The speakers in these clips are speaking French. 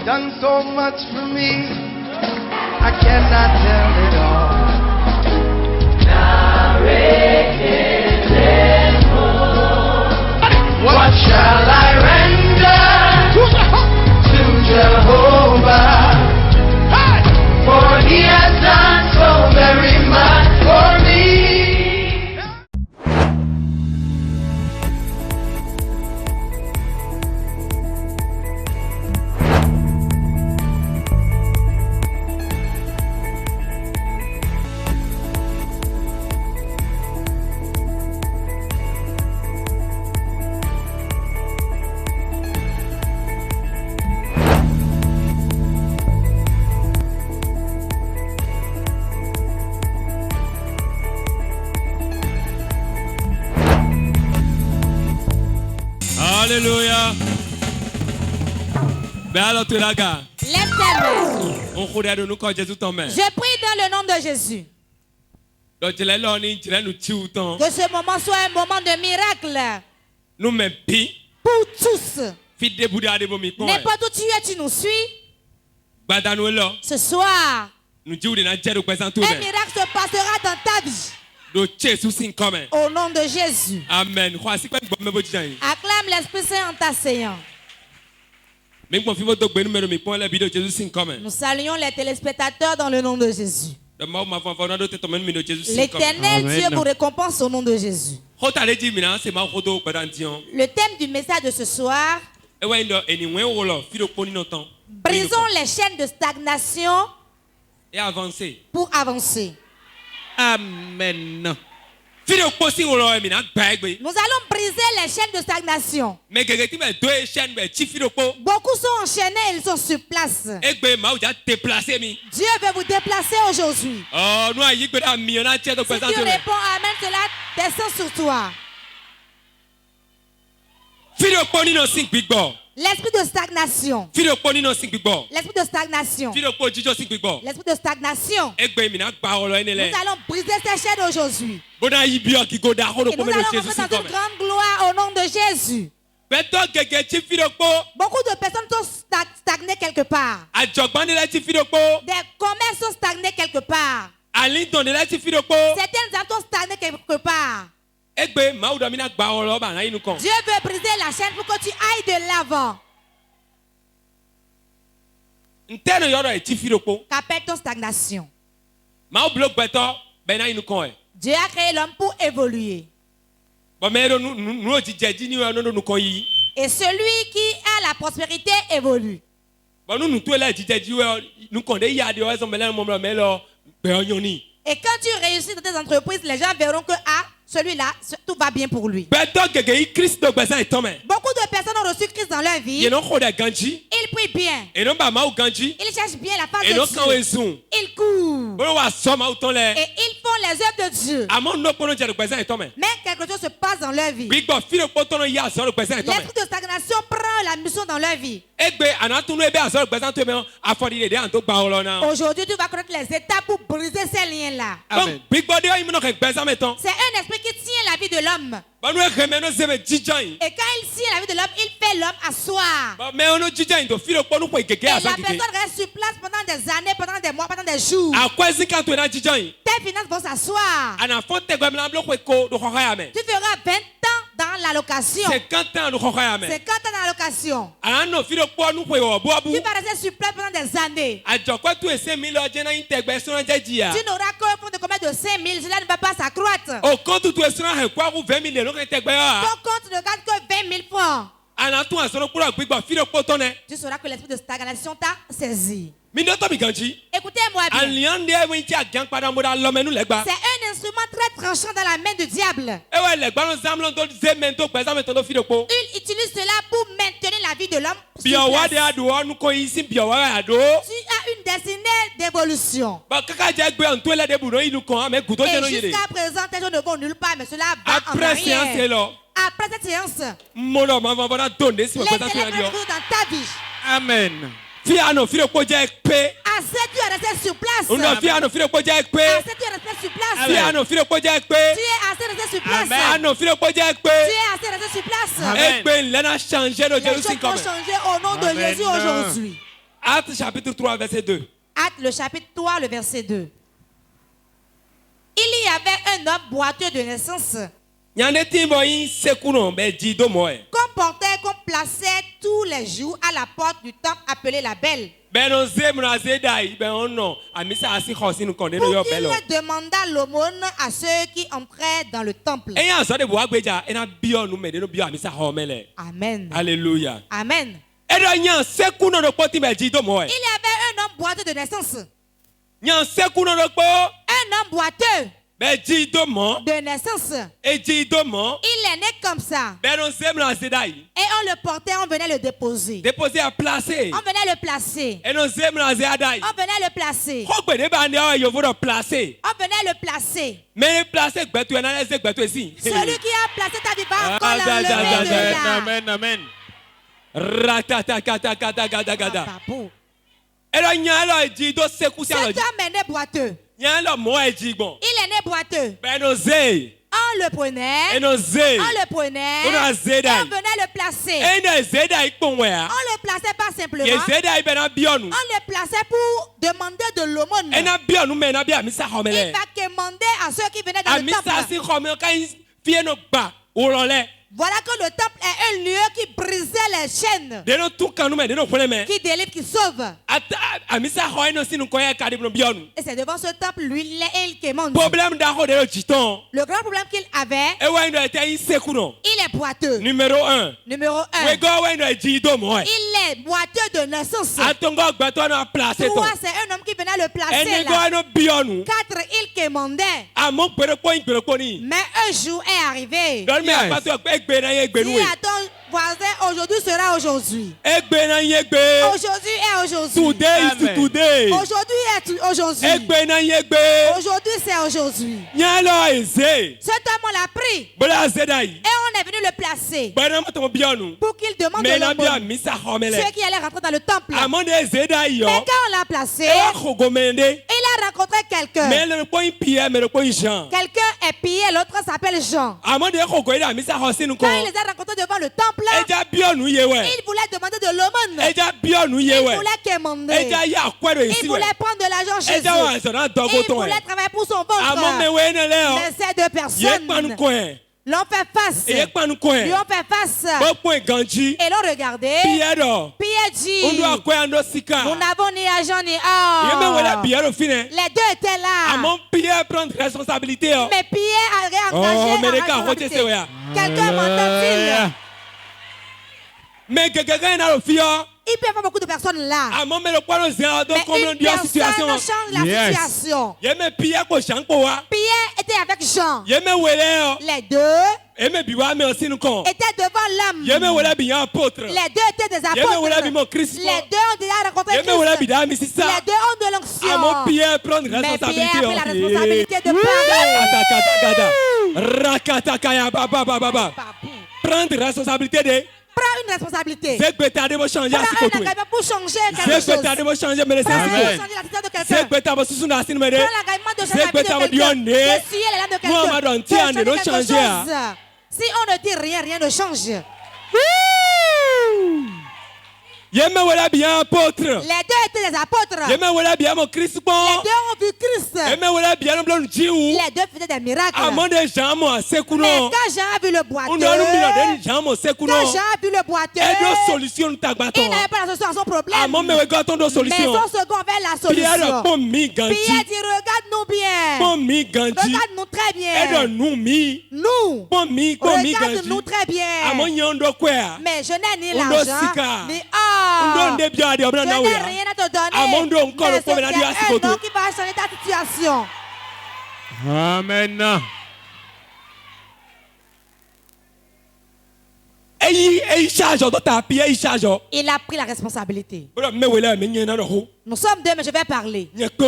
done so much for me, I cannot tell it all. What shall I render to Jehovah? For he has done so very much for me. Alléluia. Mais alors tu la gars. Lève tes mains. On croit de nous quand Jésus t'en met. Je prie dans le nom de Jésus. Donc tu l'as là, tu l'as nous tué tant. Que ce moment soit un moment de miracle. Nous même pi. Pour tous. Fit de Bouddha de vomi. N'importe où tu es, tu nous suis. Badano là. Ce soir, Nous disons de la terre présent tout. un miracle se passera dans ta vie. Au nom de Jésus. Amen. Acclame l'Esprit Saint en t'asseyant. Nous saluons les téléspectateurs dans le nom de Jésus. L'Éternel Dieu vous récompense au nom de Jésus. Le thème du message de ce soir: brisons les chaînes de stagnation et avancer. Pour avancer. Amen. Nous allons briser les chaînes de stagnation. Beaucoup sont enchaînés, ils sont sur place. Dieu veut vous déplacer aujourd'hui. Si tu réponds amen, cela descend sur toi. L'esprit de stagnation. L'esprit de stagnation. L'esprit de stagnation. Nous allons briser ces chaînes aujourd'hui. Et nous allons rentrer dans une grande gloire au nom de Jésus. Beaucoup de personnes sont stagnées quelque part. Des commerces sont stagnés quelque part. Certaines âmes sont stagnées quelque part. Dieu veut briser la chaîne pour que tu ailles de l'avant. Qu'appelle ton stagnation? Dieu a créé l'homme pour évoluer. Et celui qui a la prospérité évolue. Et quand tu réussis dans tes entreprises, les gens verront que celui-là, tout va bien pour lui. Beaucoup de personnes ont reçu Christ dans leur vie. Ils prient bien. Ils cherchent bien la face de Dieu. Ils courent. Et ils font les œuvres de Dieu. Mais quelque chose se passe dans leur vie. L'esprit de stagnation prend la mission dans leur vie. Aujourd'hui, tu vas connaître les étapes pour briser ces liens-là. C'est un esprit qui tient la vie de l'homme. Et quand il tient la vie de l'homme, il fait l'homme asseoir. Et la personne reste sur place pendant des années, pendant des mois, pendant des jours. Tes finances vont s'asseoir. Tu feras 20 ans dans l'allocation. 50 ans dans l'allocation. Tu vas rester sur place pendant des années. Tu n'auras qu'un fonds de combien de 5 000. Cela ne va pas s'accroître. Ton compte ne garde que 20 000 francs. Tu sauras que l'esprit de stagnation t'a saisi. Écoutez-moi bien. C'est un instrument très tranchant dans la main du diable. Il utilise cela pour maintenir la vie de l'homme. Tu as une destinée d'évolution. Et jusqu'à présent, tes gens ne vont nulle part, mais cela va en arrière. Après cette séance, les éléments dans ta vie. Amen. Assez tu es resté sur place. Assez tu es resté sur place. Tu es assez resté sur place. Tu es assez resté sur place. Les choses vont changer au nom de Jésus aujourd'hui. Acte chapitre 3, verset 2. Acte le chapitre 3, le verset 2. Il y avait un homme boiteux de naissance, qu'on portait, qu'on plaçait tous les jours à la porte du temple appelé la Belle. Pour qu'il demanda l'aumône à ceux qui entraient dans le temple. Amen. Alléluia. Amen. Il y avait un homme boiteux de naissance. Un homme boiteux de naissance. Il est né comme ça. Et on le portait, on venait le déposer. On venait le placer. On venait le placer. On venait le placer. Celui qui a placé ta vie va encore l'enlever de là. Amen, amen. Cet homme est né boiteux. Il est né boiteux. On le prenait. Et on venait le placer. On le plaçait pas simplement. On le plaçait pour demander de l'aumône. Il va demander à ceux qui venaient dans le temple. Voilà que le temple est un lieu qui brisait les chaînes, qui délivre, qui sauve. Et c'est devant ce temple, lui, il commande. Le grand problème qu'il avait, il est boiteux. Numéro 1. Il est boiteux de naissance. 3, c'est un homme qui venait le placer là. 4, il commandait. Mais un jour est arrivé. Si à ton voisin, aujourd'hui sera aujourd'hui. Aujourd'hui est aujourd'hui. Today is today. Aujourd'hui est aujourd'hui. Aujourd'hui c'est aujourd'hui. Cet homme on l'a pris. Et on est venu le placer. Pour qu'il demande de l'aumône. Ceux qui allaient rentrer dans le temple. Mais quand on l'a placé, il a rencontré quelqu'un. Quelqu'un est pillé, l'autre s'appelle Jean. Quand il les a rencontrés devant le temple, il voulait demander de l'aumône. Il voulait quémander. Il voulait prendre de l'argent chez eux. Il voulait travailler pour son ventre. Mais ces deux personnes l'ont fait face. Lui ont fait face. Et l'ont regardé. Pierre dit, nous n'avons ni argent ni or. Les deux étaient là. Mais Pierre a réengagé la responsabilité. Quelqu'un m'entend-il? Mais il peut y avoir beaucoup de personnes là. Mais une personne change la situation. Pierre était avec Jean. Les deux étaient devant l'homme. Les deux étaient des apôtres. Les deux ont déjà rencontré Christ. Les deux ont de l'onction. Mais Pierre a pris la responsabilité de parler. Prendre responsabilité de... Prends une responsabilité. Prends un engagement pour changer quelque chose. Prends pour changer la situation de quelqu'un. Prends l'engagement de changer la vie de quelqu'un. D'essuyer les larmes de quelqu'un. De changer quelque chose. Si on ne dit rien, rien ne change. Les deux étaient des apôtres. Les deux ont vu Christ. Les deux faisaient des miracles. Mais quand Jean a vu le boiteux, il n'avait pas la solution à son problème. Mais son second avait la solution. Pierre dit, regarde-nous bien. Regarde-nous très bien. Nous. Regarde-nous très bien. Mais je n'ai ni l'argent, ni or. Je n'ai rien à te donner. Mais c'est un nom qui va changer ta situation. Amen. Il a pris la responsabilité. Nous sommes deux, mais je vais parler. Je peux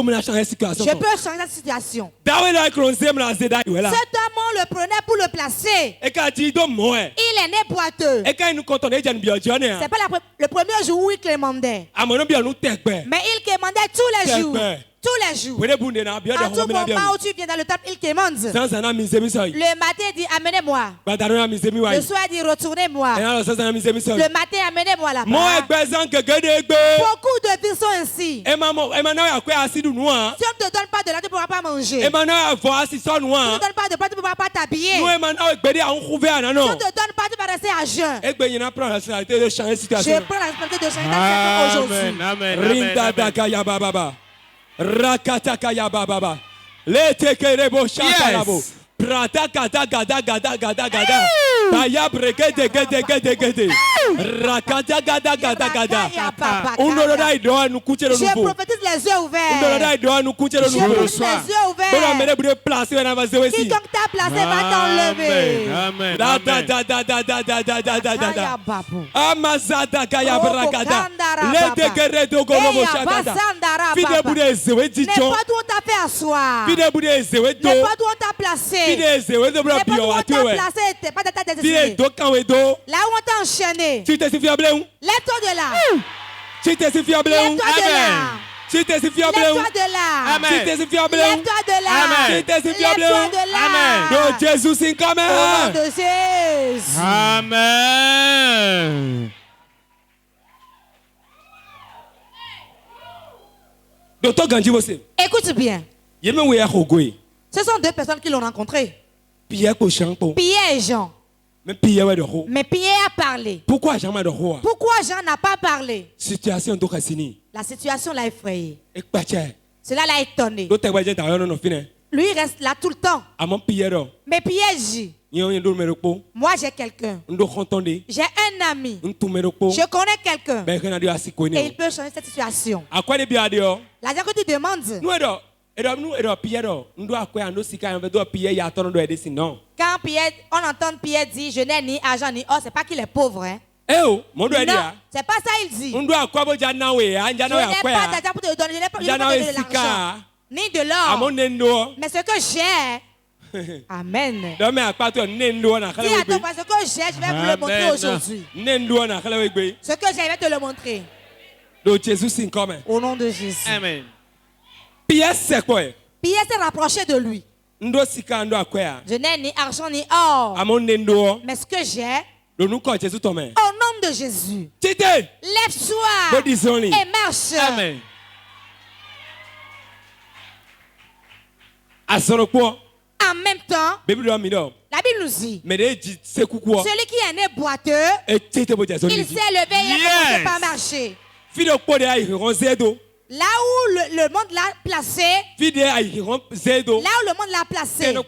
changer la situation. Cet homme, on le prenait pour le placer. Il est né boiteux. C'est pas le premier jour où il commandait. Mais il commandait tous les jours. Tous les jours. À tout moment où tu viens dans le temple, il commande. Le matin, il dit amenez-moi. Le soir, il dit retournez-moi. Le matin, amenez-moi là-bas. Beaucoup de vies sont ainsi. Si on ne te donne pas de là, tu ne pourras pas manger. Si on ne te donne pas de plat, tu ne pourras pas t'habiller. Si on ne te donne pas, tu vas rester à jeun. Je prends la responsabilité de changer ta situation aujourd'hui. Prata gada gada gada gada gada. Baya breke de gede gede gede. Rakata gada gada gada. Undora idoa nu kuchero nu. Je prophétise les yeux ouverts. Undora idoa nu kuchero nu. Je prophétise les yeux ouverts. Bora mere bude placer na vazewe si. Quiconque t'a placé va t'enlever. Amen. Da da da da da da da da da da da. Amazada kaya brakada. Le de gere do gorobo shakada. Fide bude zewe jijo. N'est pas où t'as fait asseoir. Fide bude zewe do. N'est pas où t'as placé. Fide zewe do bro bio wa tuwe. T'es pas de ta tête. Fide do kanwe do. Là où on t'a enchaîné. Tu t'es fiable ou? Lève-toi de là. Tu t'es fiable ou? Lève-toi de là. Tu t'es fiable ou? Lève-toi de là. Tu t'es fiable ou? Lève-toi de là. Tu t'es fiable ou? Lève-toi de là. Non, Jésus c'est quand même. Au nom de Jésus. Amen. Docteur Gandhi aussi. Écoute bien. Ce sont deux personnes qui l'ont rencontré. Pierre et Jean. Mais Pierre a parlé. Pourquoi Jean n'a pas parlé? La situation l'a effrayé. Cela l'a étonné. Lui il reste là tout le temps. Mais Pierre dit, moi j'ai quelqu'un. J'ai un ami. Je connais quelqu'un. Et il peut changer cette situation. La dire que tu demandes. Quand Pierre, on entend Pierre dire je n'ai ni argent ni or, c'est pas qu'il est pauvre, hein? Non, c'est pas ça il dit. Je n'ai pas d'argent pour te donner, je n'ai pas de l'argent ni de l'or. Mais ce que j'ai, amen. Si à ton ce que j'ai, je vais vous le montrer aujourd'hui. Ce que j'ai, je vais te le montrer. Au nom de Jésus. Amen. Pierre s'est rapproché de lui. Je n'ai ni argent ni or. Mais ce que j'ai, au nom de Jésus, lève-toi et marche. Amen. En même temps, la Bible nous dit, celui qui est né boiteux, il s'est levé et il a commencé par marcher. Là où le monde l'a placé, là où le monde l'a placé, la même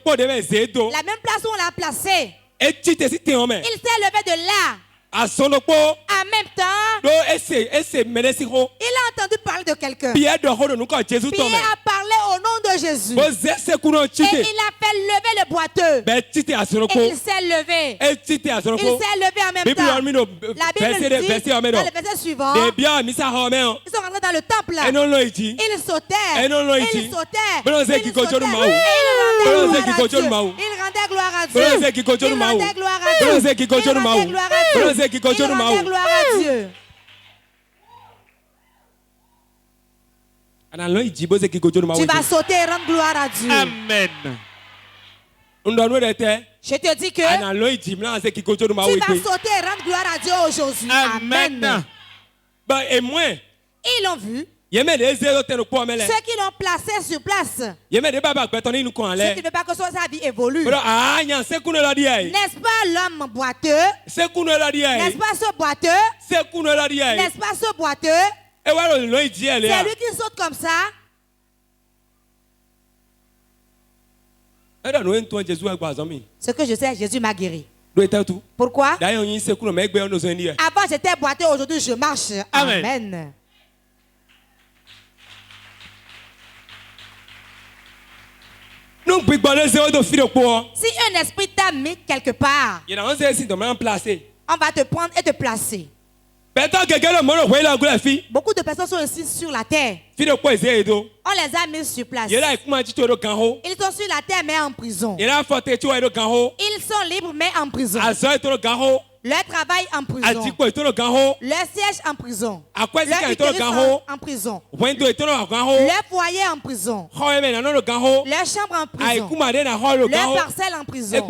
place où on l'a placé, il s'est levé de là. En même temps, il a entendu parler de quelqu'un. Pierre a parlé au nom de Jésus. Et il a fait lever le boiteux. Et il s'est levé. Il s'est levé en même temps. La Bible dit, dans le verset suivant, ils sont rentrés dans le temple. Ils sautaient. Ils rendaient gloire à Dieu. Gloire à Dieu. Tu vas sauter et rendre gloire à Dieu. Amen. Je te dis que tu vas sauter et rendre gloire à Dieu aujourd'hui. Amen. Ils l'ont vu. Ceux qui l'ont placé sur place. Ceux qui ne veulent pas que sa vie évolue. N'est-ce pas l'homme boiteux? N'est-ce pas ce boiteux? N'est-ce pas ce boiteux? C'est lui qui saute comme ça. Ce que je sais, Jésus m'a guéri. Pourquoi? Avant j'étais boiteux, aujourd'hui je marche. Amen. Si un esprit t'a mis quelque part, on va te prendre et te placer. Beaucoup de personnes sont ici sur la terre. On les a mis sur place. Ils sont sur la terre mais en prison. Ils sont libres mais en prison. Leur travail en prison. Leur siège en prison. Leur utérus en prison. Leur foyer en prison. Leur chambre en prison. Leur parcelle en prison.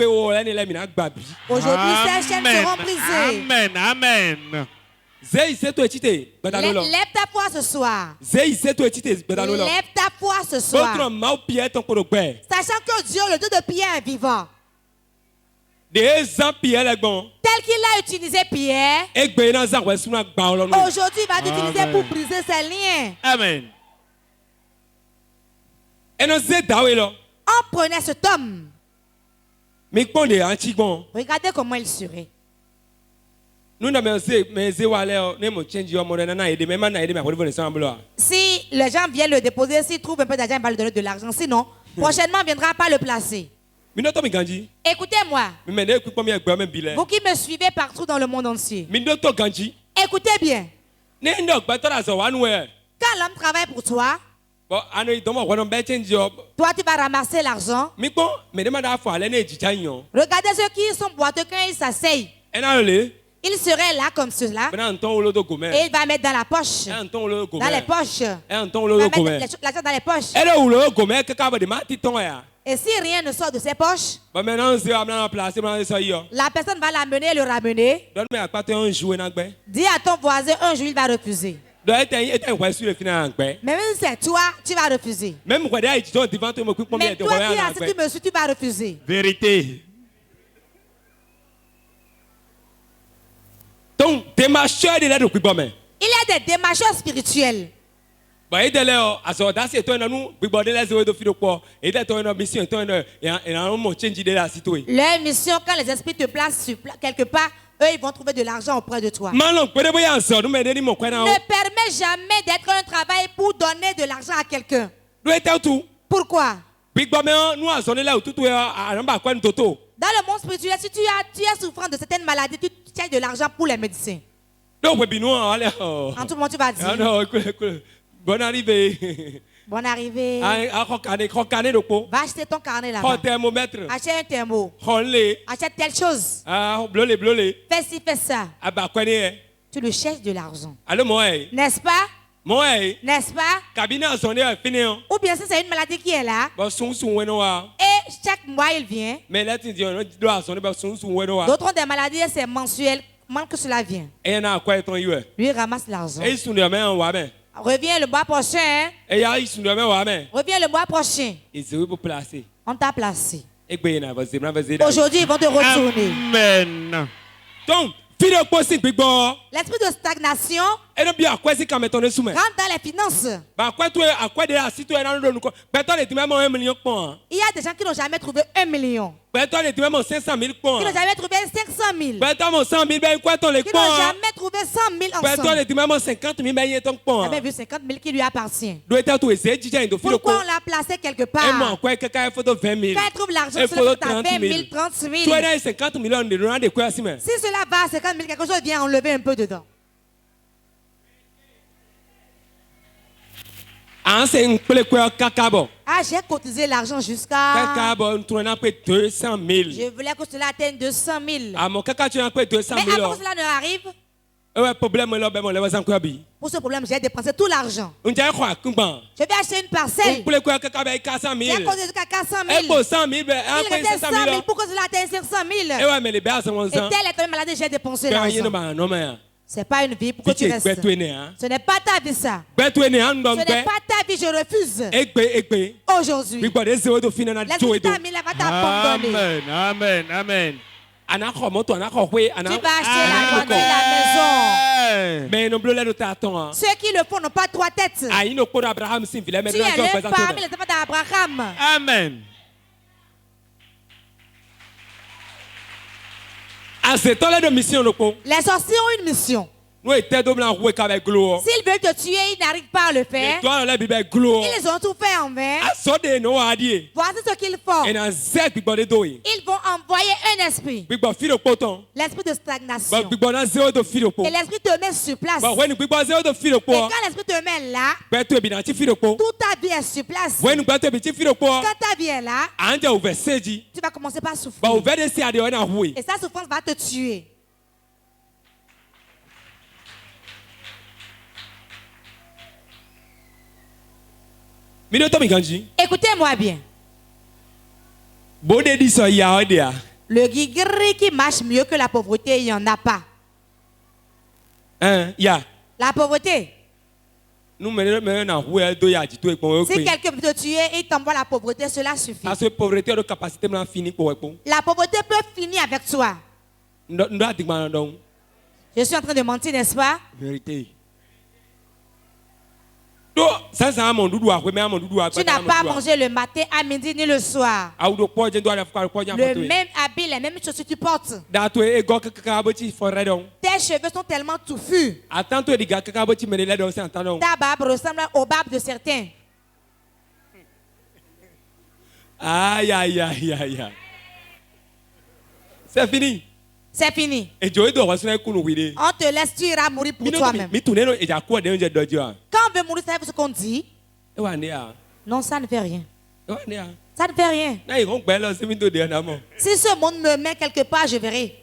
Aujourd'hui, ces chaînes seront brisées. Amen. Amen. Lève ta foi ce soir. Lève ta foi ce soir. Sachant que Dieu, le Dieu de Pierre, est vivant. Tel qu'il a utilisé Pierre, aujourd'hui il va t'utiliser pour briser ses liens. Amen. On prenait cet homme. Regardez comment il serait. Si les gens viennent le déposer, s'ils trouvent un peu d'argent, il va lui donner de l'argent. Sinon, prochainement, il ne viendra pas le placer. Écoutez-moi. Vous qui me suivez partout dans le monde entier. Écoutez bien. Quand l'homme travaille pour toi, toi tu vas ramasser l'argent. Regardez ceux qui sont boiteux quand ils s'asseyent. Il serait là comme cela. Et il va mettre dans la poche. Dans les poches. Il va mettre l'argent dans les poches. Et si rien ne sort de ses poches, la personne va l'amener et le ramener. Dis à ton voisin, un jour il va refuser. Mais même si c'est toi, tu vas refuser. Mais toi qui as ce qui me suit, tu vas refuser. Vérité. Donc, démarcheur de l'aide au plus. Il y a des démarcheurs spirituels. Leur mission, quand les esprits te placent quelque part, eux, ils vont trouver de l'argent auprès de toi. Ne permets jamais d'être un travail pour donner de l'argent à quelqu'un. Pourquoi? Dans le monde spirituel, si tu es souffrant de certaines maladies, tu cherches de l'argent pour les médecins. En tout moment, tu vas dire. Bonne arrivée. Bonne arrivée. Va acheter ton carnet là-bas. Achète un thermo. Achète telle chose. Fais ci, fais ça. Tu le cherches de l'argent. N'est-ce pas? N'est-ce pas? Ou bien si c'est une maladie qui est là. Et chaque mois il vient. D'autres ont des maladies et c'est mensuel. Même que cela vient. Lui il ramasse l'argent. Reviens le mois prochain. Reviens le mois prochain. On t'a placé. Aujourd'hui, ils vont te retourner. Amen. Donc, l'esprit de stagnation rentre dans les finances. Il y a des gens qui n'ont jamais trouvé 1 million. Qui n'ont jamais trouvé 500 000. Qui n'ont jamais trouvé 100 000 ensemble. Jamais vu 50 000 qui lui appartient. Pourquoi on l'a placé quelque part? Quand il trouve l'argent, cela fait à 20 000, 30 000. Si cela va à 50 000, quelque chose vient enlever un peu dedans. Ah, j'ai cotisé l'argent jusqu'à. Je voulais que cela atteigne 200 000. Mais avant que cela ne arrive, pour ce problème, j'ai dépensé tout l'argent. Je vais acheter une parcelle. J'ai cotisé jusqu'à 400 000. Il restait 100 000 pour que cela atteigne 500 000. Et tel est tombé malade, j'ai dépensé l'argent. Ce n'est pas une vie pour que tu restes. Ce n'est pas ta vie ça. Ce n'est pas ta vie, je refuse. Aujourd'hui, l'esprit de ta vie va t'abandonner. Amen, amen. Tu vas acheter la voiture et la maison. Ceux qui le font n'ont pas 3 têtes. Tu es l'un parmi les enfants d'Abraham. Amen. Les sorciers ont une mission. S'ils veulent te tuer, ils n'arrivent pas à le faire. Ils ont tout fait en vain. Voici ce qu'ils font. Ils vont envoyer un esprit. L'esprit de stagnation. Et l'esprit te met sur place. Et quand l'esprit te met là, toute ta vie est sur place. Quand ta vie est là, tu vas commencer par souffrir. Et sa souffrance va te tuer. Écoutez-moi bien. Le guigri qui marche mieux que la pauvreté, il n'y en a pas. La pauvreté. Si quelqu'un peut te tuer et t'envoie la pauvreté, cela suffit. La pauvreté peut finir avec toi. Je suis en train de mentir, n'est-ce pas? Vérité. Tu n'as pas mangé le matin, à midi ni le soir. Le même habit, les mêmes chaussures tu portes. Tes cheveux sont tellement touffus. Ta barbe ressemble aux barbes de certains. Aïe, aïe, aïe, aïe. C'est fini. C'est fini. On te laisse, tu iras mourir pour toi-même. Quand on veut mourir, c'est ce qu'on dit. Non, ça ne fait rien. Ça ne fait rien. Si ce monde me met quelque part, je verrai.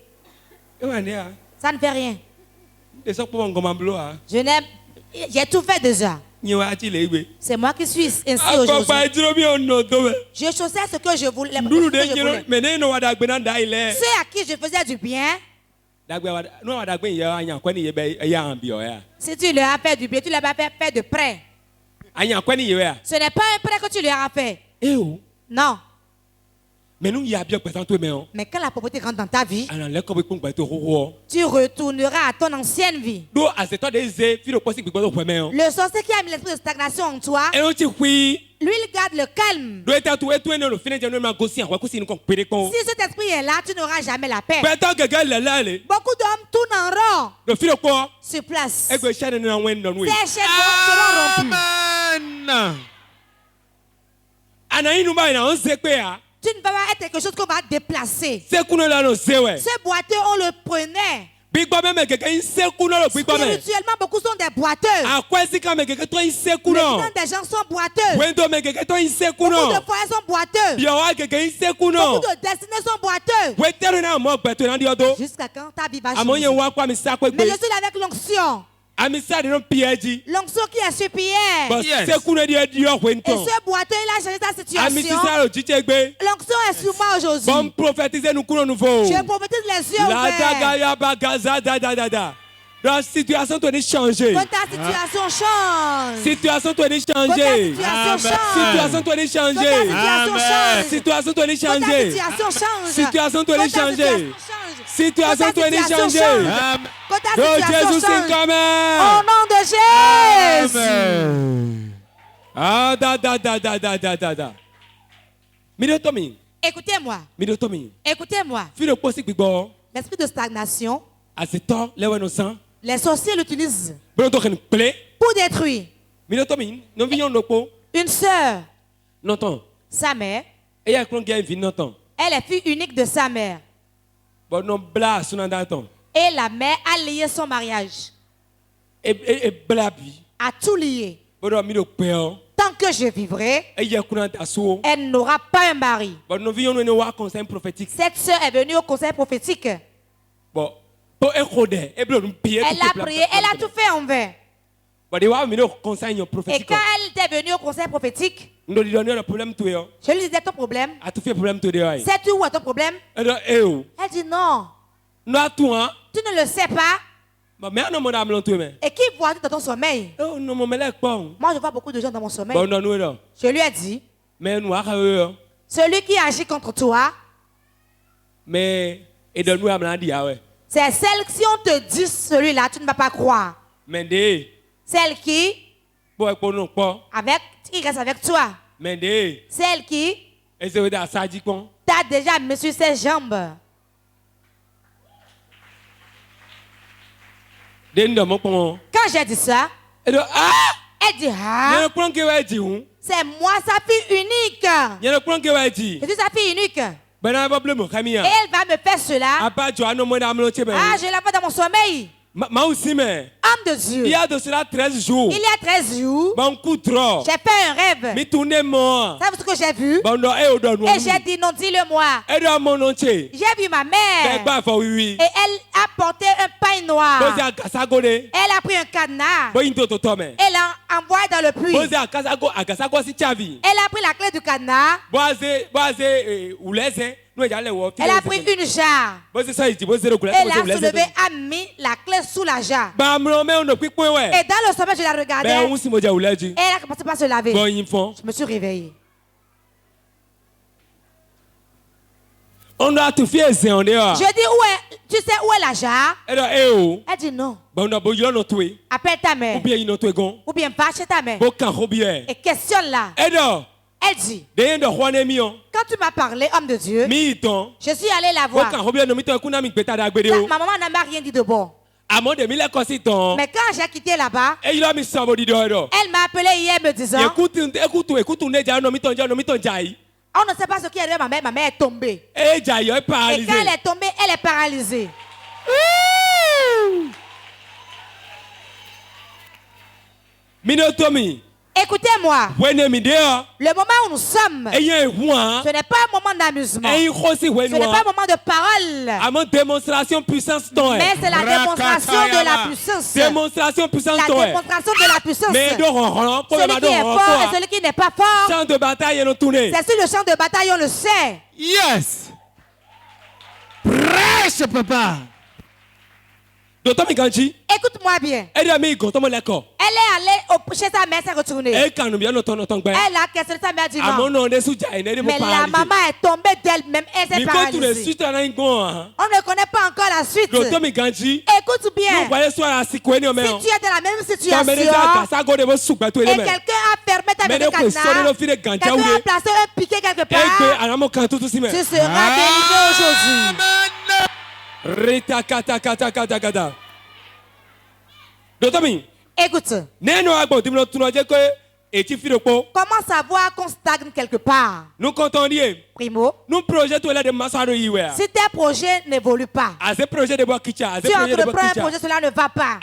Ça ne fait rien. Je n'aime. J'ai tout fait déjà. C'est moi qui suis ainsi aujourd'hui. Je chaussais ce que je voulais. Ceux à qui je faisais du bien, si tu leur as fait du bien, tu leur as fait de près. Ce n'est pas un prêt que tu leur as fait. Non. Mais quand la pauvreté rentre dans ta vie, tu retourneras à ton ancienne vie. Le sorcier qui a mis l'esprit de stagnation en toi, lui il garde le calme. Si cet esprit est là, tu n'auras jamais la paix. Beaucoup d'hommes tournent en rond sur place. Ces chaînes seront rompues. Tu ne vas pas être quelque chose qu'on va déplacer. Ce boiteux, on le prenait. Spirituellement, beaucoup sont des boiteux. Maintenant, des gens sont boiteux. Beaucoup de foyers sont boiteux. Beaucoup de destinées sont boiteux. Jusqu'à quand ta vie va changer. Mais je suis avec l'onction. L'onction qui est sur Pierre. Et ce boiteux, il a changé ta situation. L'onction est sur moi aujourd'hui. Je prophétise les yeux ouverts. La situation doit changer. Quand ta situation change. Situation doit changer. Situation doit changer. Situation doit changer. Situation doit changer. Situation doit changer. Jésus c'est comme au nom de Jésus. Ah Écoutez-moi. Écoutez-moi. L'esprit de stagnation. Les sorciers l'utilisent pour détruire. Une sœur, sa mère, elle est fille unique de sa mère. Et la mère a lié son mariage. A tout lié. Tant que je vivrai, elle n'aura pas un mari. Cette sœur est venue au conseil prophétique. Elle a prié, elle a tout fait en vain. Et quand elle était venue au conseil prophétique, je lui disais ton problème. Sais-tu où est ton problème? Elle dit non. Tu ne le sais pas. Et qui voit-tu dans ton sommeil? Moi je vois beaucoup de gens dans mon sommeil. Je lui ai dit, celui qui agit contre toi, c'est celle, si on te dit celui-là, tu ne vas pas croire. Celle qui reste avec toi. Celle qui t'a déjà mis sur ses jambes. Quand j'ai dit ça, elle dit c'est moi sa fille unique. Je suis sa fille unique. Et elle va me faire cela. Je la vois dans mon sommeil. Homme de Dieu. Il y a de cela 13 jours. Il y a 13 jours. J'ai fait un rêve. Savez-vous ce que j'ai vu? Et j'ai dit non, dis-le-moi. J'ai vu ma mère. Et elle a porté un pain noir. Elle a pris un cadenas. Elle l'a envoyé dans le puits. Elle a pris la clé du cadenas. Elle a pris une jarre. Elle a soulevé, a mis la clé sous la jarre. Et dans le sommeil, je la regardais. Et elle a commencé par se laver. Je me suis réveillée. On doit tout faire. Je dis, tu sais où est la jarre? Elle dit non. Appelle ta mère. Ou bien va chez ta mère. Et questionne-la. Elle dit, quand tu m'as parlé, homme de Dieu, je suis allé la voir. Ma maman n'a rien dit de bon. Mais quand j'ai quitté là-bas, elle m'a appelé hier me disant, on ne sait pas ce qui est arrivé à ma mère est tombée. Et quand elle est tombée, elle est paralysée. Écoutez-moi. Le moment où nous sommes, ce n'est pas un moment d'amusement. Ce n'est pas un moment de parole. Mais c'est la démonstration de la puissance. La démonstration de la puissance. Celui qui est fort et celui qui n'est pas fort. C'est sur le champ de bataille, on le sait. Yes. Prêche, papa. Écoute-moi bien. Elle est allée chez sa mère, s'est retournée. Elle a questionné sa mère, dit non. Mais la maman est tombée d'elle-même, elle s'est paralysée. On ne connaît pas encore la suite. Écoute bien. Si tu es dans la même situation et quelqu'un a fermé ta maison de cadenas, quelqu'un a placé un piquet quelque part, tu seras délivré aujourd'hui. Écoute. Comment savoir qu'on stagne quelque part? Primo, si tes projets n'évoluent pas, tu entreprends un projet, cela ne va pas.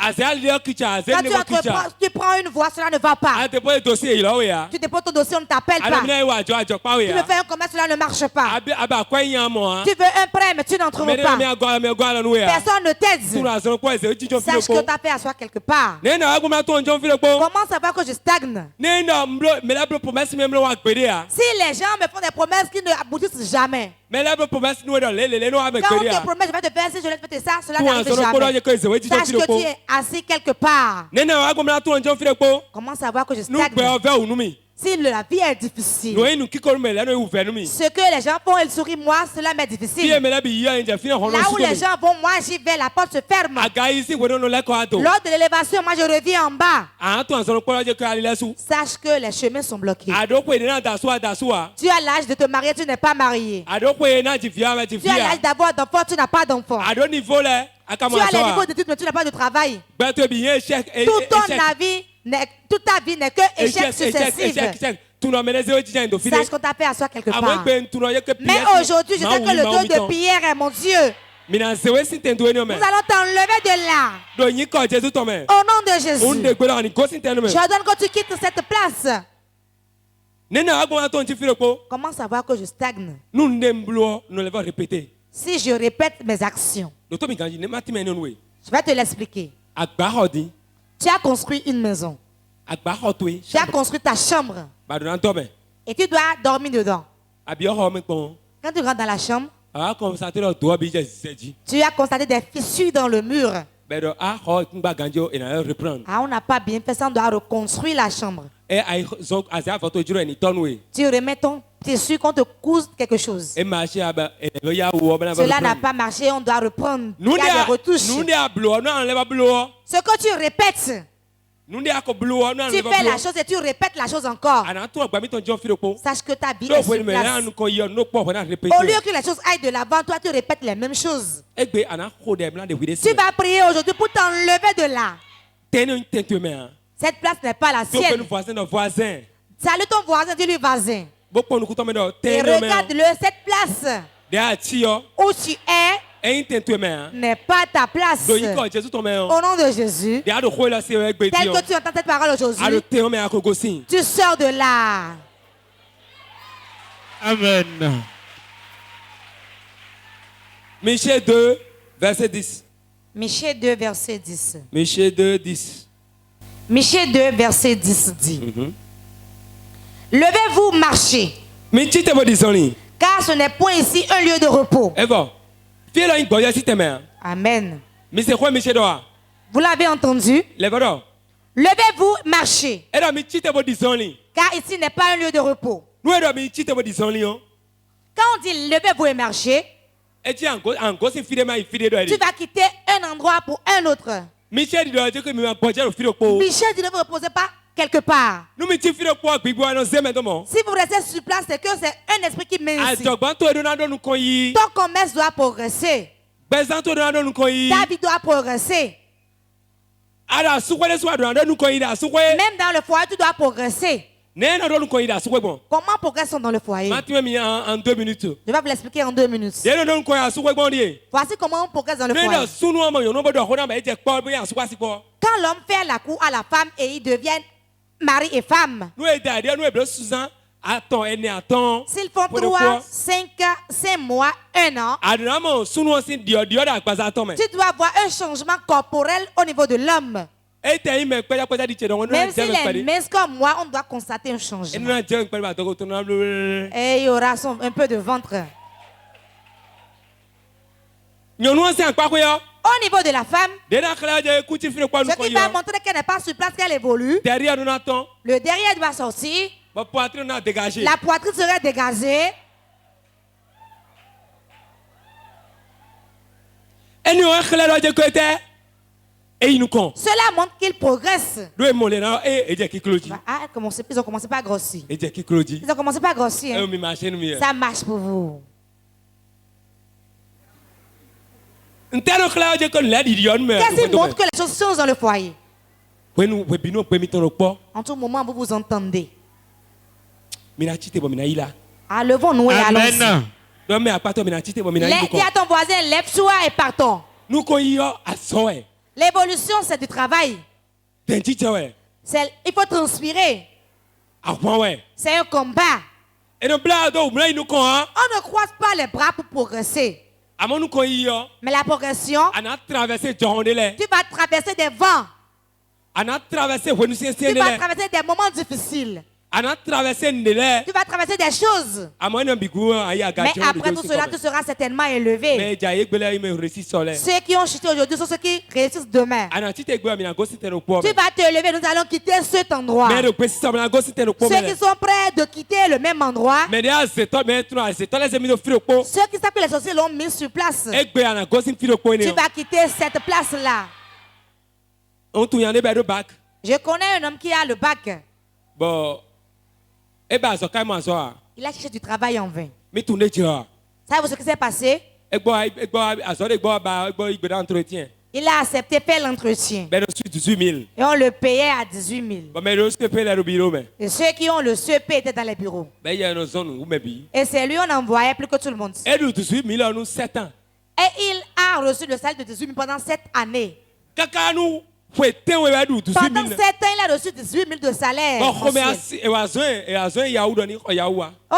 Quand tu prends une voie, cela ne va pas. Tu déposes ton dossier, on ne t'appelle pas. Tu veux faire un commerce, cela ne marche pas. Tu veux un prêt, mais tu n'entreprends pas. Personne ne t'aide. Sache que tu as fait à soi quelque part. Comment savoir que je stagne? Si les gens me font des promesses qui ne aboutissent jamais. Quand on te promet, je vais te faire ci, je vais te faire ça, cela n'arrive jamais. Sache que tu es assis quelque part. Comment savoir que je stagne? Si la vie est difficile, ce que les gens font, ils sourient, moi, cela m'est difficile. Là où les gens vont, moi, j'y vais, la porte se ferme. Lors de l'élévation, moi, je reviens en bas. Sache que les chemins sont bloqués. Tu as l'âge de te marier, tu n'es pas marié. Tu as l'âge d'avoir d'enfants, tu n'as pas d'enfants. Tu as les niveaux d'études, mais tu n'as pas de travail. Toute ta vie n'est que échec successif. Sache qu'on t'a fait à soi quelque part. Mais aujourd'hui, je sais que le Dieu de Pierre est mon Dieu. Nous allons t'enlever de là. Au nom de Jésus. Je ordonne que tu quittes cette place. Comment savoir que je stagne? Si je répète mes actions. Je vais te l'expliquer. Tu as construit une maison. Tu as construit ta chambre. Et tu dois dormir dedans. Quand tu rentres dans la chambre, tu as constaté des fissures dans le mur. On n'a pas bien fait ça, on doit reconstruire la chambre. Tu remets ton tissu qu'on te couse quelque chose. Cela n'a pas marché, on doit reprendre. Il y a des retouches. Ce que tu répètes, tu fais la chose et tu répètes la chose encore. Sache que ta vie est sur place. Au lieu que les choses aillent de l'avant, toi tu répètes les mêmes choses. Tu vas prier aujourd'hui pour t'enlever de là. Cette place n'est pas la sienne. Salut ton voisin, dis-lui voisin. Et regarde-le, cette place où tu es n'est pas ta place. Au nom de Jésus, tel que tu entends cette parole aujourd'hui, tu sors de là. Amen. Michée 2, verset 10. Michée 2, verset 10. Michée 2, 10. Michée 2, verset 10 dit: Levez-vous, marchez, Car ce n'est point ici un lieu de repos. Amen. Vous l'avez entendu? Levez-vous, marchez. Car ici n'est pas un lieu de repos. Quand on dit levez-vous et marchez, tu vas quitter un endroit pour un autre. Michel dit ne vous reposez pas quelque part. Si vous restez sur place, c'est que c'est un esprit qui mène ici. Ton commerce doit progresser. David doit progresser. Même dans le foyer, tu dois progresser. Comment progressons dans le foyer? Je vais vous l'expliquer en 2 minutes. Voici comment on progresse dans le foyer. Quand l'homme fait la cour à la femme et ils deviennent mari et femme, s'ils font 3, 5 mois, 1 an, tu dois avoir un changement corporel au niveau de l'homme. Même s'il est mince comme moi, on doit constater un changement. Et il y aura un peu de ventre. Au niveau de la femme, ce qui va montrer qu'elle n'est pas sur place, qu'elle évolue, le derrière doit sortir, la poitrine serait dégagée. Cela montre qu'il progresse. Ils ont commencé par grossir. Ils ont commencé par grossir. Ça marche pour vous. Qu'est-ce qui montre que les choses sont dans le foyer? En tout moment, vous vous entendez. Levons-nous et allons-y. Dis à ton voisin, lève-toi et partons. L'évolution, c'est du travail. Il faut transpirer. C'est un combat. On ne croise pas les bras pour progresser. Mais la progression, tu vas traverser des vents. Tu vas traverser des moments difficiles. Tu vas traverser des choses. Mais après tout cela, tu seras certainement élevé. Ceux qui ont chuté aujourd'hui sont ceux qui réussissent demain. Tu vas te lever, nous allons quitter cet endroit. Ceux qui sont prêts de quitter le même endroit, ceux qui savent que les sorciers l'ont mis sur place, tu vas quitter cette place-là. Je connais un homme qui a le bac. Il a cherché du travail en vain. Savez-vous ce qui s'est passé? Il a accepté faire l'entretien. Et on le payait à 18 000. Et ceux qui ont le CP étaient dans les bureaux. Et c'est lui on envoyait plus que tout le monde. Et il a reçu le salaire de 18 000 pendant 7 années. Pendant 7 ans, il a reçu 18 000 de salaire. On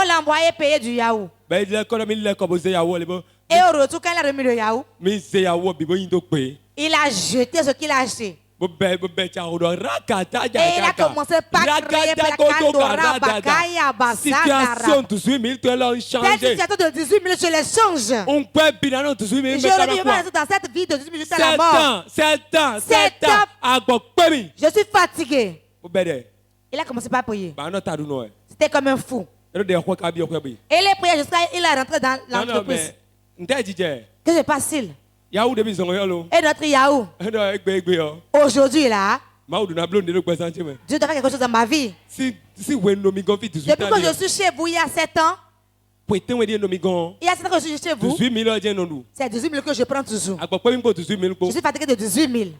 l'a envoyé payer du Yahoo. Et au retour, quand il a remis le Yahoo, il a jeté ce qu'il a acheté. Et il a commencé par créer situation de 18 000, je les change. Je reviens dans cette vie de 18 000 jusqu'à la mort. 7 ans. Je suis fatigué. Il a commencé par prier. C'était comme un fou. Et les prières jusqu'à il est rentré dans l'entreprise. Que se passe-t-il? Et notre Yahoo. Aujourd'hui là, Dieu doit faire quelque chose dans ma vie. Depuis que je suis chez vous il y a 7 ans, il y a 7 ans que je suis chez vous, c'est 18 000 que je prends toujours. Je suis fatigué de 18 000.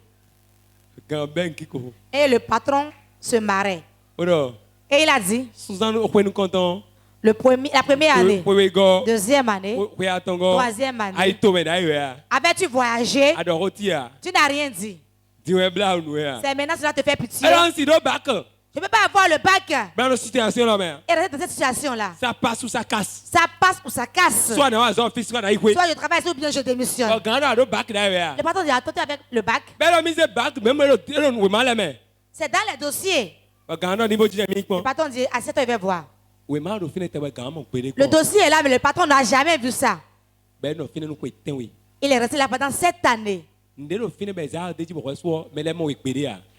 Et le patron se marrait. Et il a dit, la première année, deuxième année, troisième année, avais-tu voyagé? Tu n'as rien dit. C'est maintenant que cela te fait pitié. Je ne peux pas avoir le bac. Et rester dans cette situation-là. Ça passe ou ça casse. Soit je travaille ou bien je démissionne. Le patron dit à toi avec le bac. C'est dans les dossiers. Le patron dit, assieds-toi et viens voir. Le dossier est là, mais le patron n'a jamais vu ça. Il est resté là pendant 7 années.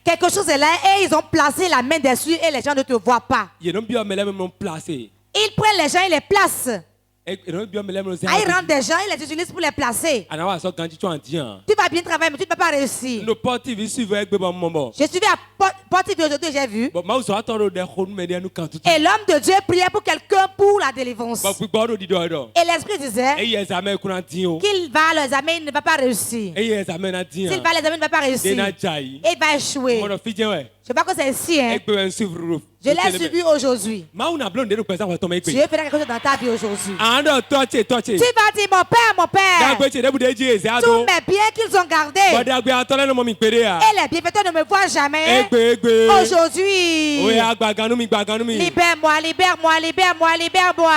Quelque chose est là et ils ont placé la main dessus et les gens ne te voient pas. Ils prennent les gens et les placent. Ils rendent des gens, ils les utilisent pour les placer. Tu vas bien travailler, mais tu ne peux pas réussir. Je suis à Port TV aujourd'hui, j'ai vu. Et l'homme de Dieu priait pour quelqu'un pour la délivrance. Et l'esprit disait qu'il va l'examen, il ne va pas réussir. S'il va l'examen, il ne va pas réussir. Et il va échouer. Je vois que c'est ici. Hein. Je l'ai suivi aujourd'hui. Dieu fait quelque chose dans ta vie aujourd'hui. Tu vas dire, mon père, tous mes biens qu'ils ont gardés, et les bienfaiteurs ne me voient jamais. Aujourd'hui, libère-moi, libère-moi, libère-moi, libère-moi.